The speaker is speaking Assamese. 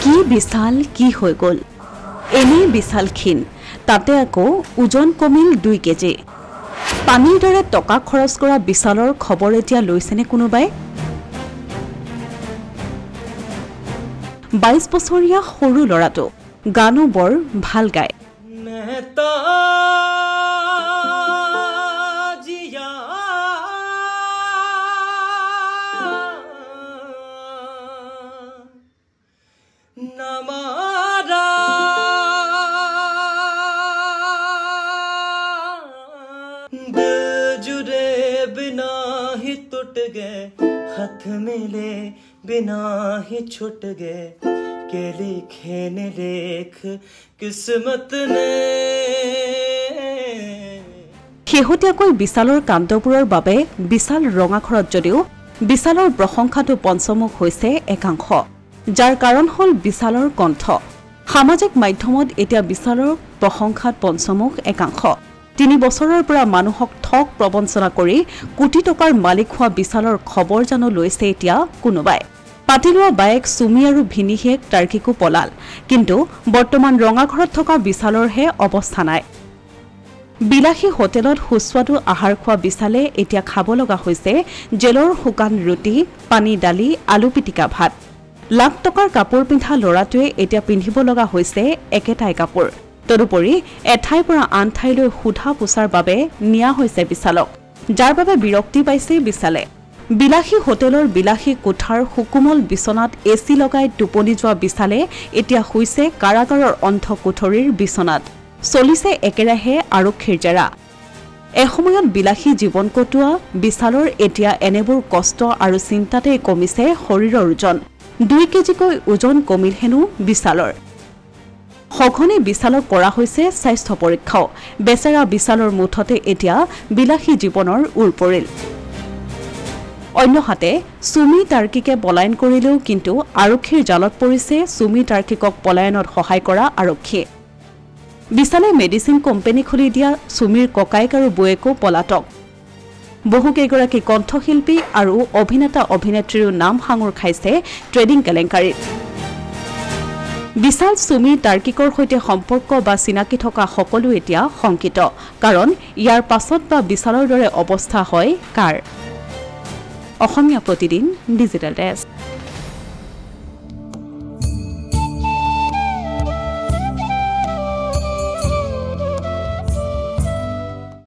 কি বিশাল কি হৈ গ'ল এনেই বিশাল ক্ষীণ তাতে আকৌ ওজন কমিল 2 কেজি পানীৰ দৰে টকা খৰচ কৰা বিশালৰ খবৰ এতিয়া লৈছেনে কোনোবাই 22 বছৰীয়া সৰু ল'ৰাটো গানো বৰ ভাল গায় नमारा दिल जुड़े बिना ही टूट गए हाथ मिले बिना ही छूट गए के लिखे ने लेख किस्मत ने শেহতীয়াকৈ বিশালৰ কাণ্ডবোৰৰ বাবে বিশাল ৰঙাখৰত যদিও বিশালৰ প্ৰশংসাটো পঞ্চমুখ হৈছে একাংশ যাৰ কাৰণ হল বিশালৰ কণ্ঠ সামাজিক মাধ্যমত এতিয়া বিশালৰ প্ৰশংসাত পঞ্চমুখ একাংশ 3 বছৰৰ পৰা মানুহক ঠক প্ৰবঞ্চনা কৰি কোটি টকাৰ মালিক হোৱা বিশালৰ খবৰ জানো লৈছে এতিয়া কোনোবাই পাতিলোৱা বাইক সুমি আৰু ভিনিহেক টাৰ্কিকো পলাল কিন্তু বৰ্তমান ৰঙাঘৰত থকা বিশালৰহে অৱস্থা নাই বিলাসী হোটেলত সুস্বাদু আহাৰ খোৱা বিশালে এতিয়া খাব লগা হৈছে জেলৰ শুকান ৰুটি পানী দালি আলু পিটিকা ভাত লাখ টকাৰ কাপোৰ পিন্ধা লৰাটোৱে এতিয়া পিন্ধিব লগা হৈছে একেটাই কাপোৰ তদুপৰি এঠাইৰ পৰা আন ঠাইলৈ সুধা পোছাৰ বাবে নিয়া হৈছে বিশালক যাৰ বাবে বিৰক্তি পাইছে বিশালে বিলাসী হোটেলৰ বিলাসী কোঠাৰ হুকুমল বিছনাত এচি লগাই টোপনি যোৱা বিশালে এতিয়া হৈছে কাৰাগাৰৰ অন্ধ কোঠৰীৰ বিছনাত চলিছে একেৰাহে আৰক্ষীৰ জেৰা এসময়ত বিলাসী জীৱন কটোৱা বিশালৰ এতিয়া এনেবোৰ কষ্ট আৰু চিন্তাতেই কমিছে শৰীৰৰ ওজন 2 কেজিকৈ ওজন কমিল হেনো বিশালৰ সঘনে বিশালক কৰা হৈছে স্বাস্থ্য পৰীক্ষাও বেচেৰা বিশালৰ মুঠতে এতিয়া বিলাসী জীৱনৰ উৰ পৰিল অন্যহাতে সুমি টাৰ্কিকে পলায়ন কৰিলেও কিন্তু আৰক্ষীৰ জালত পৰিছে সুমি টাৰ্কিকক পলায়নত সহায় কৰা আৰক্ষী বিশালে মেডিচিন কোম্পানী খুলি দিয়া সুমিৰ ককাইক আৰু বয়েকো পলাতক বহুকেইগৰাকী কণ্ঠশিল্পী আৰু অভিনেতা অভিনেত্ৰীৰ নাম সাঙুৰ খাইছে ট্ৰেডিং কেলেংকাৰীত বিশাল সুমি টাৰ্কিকৰ সৈতে সম্পৰ্ক বা চিনাকি থকা সকলো এতিয়া শংকিত কাৰণ ইয়াৰ পাছত বা বিশালৰ দৰে অৱস্থা হয় কাৰ অসমীয়া প্ৰতিদিন ডিজিটেল ডেস্ক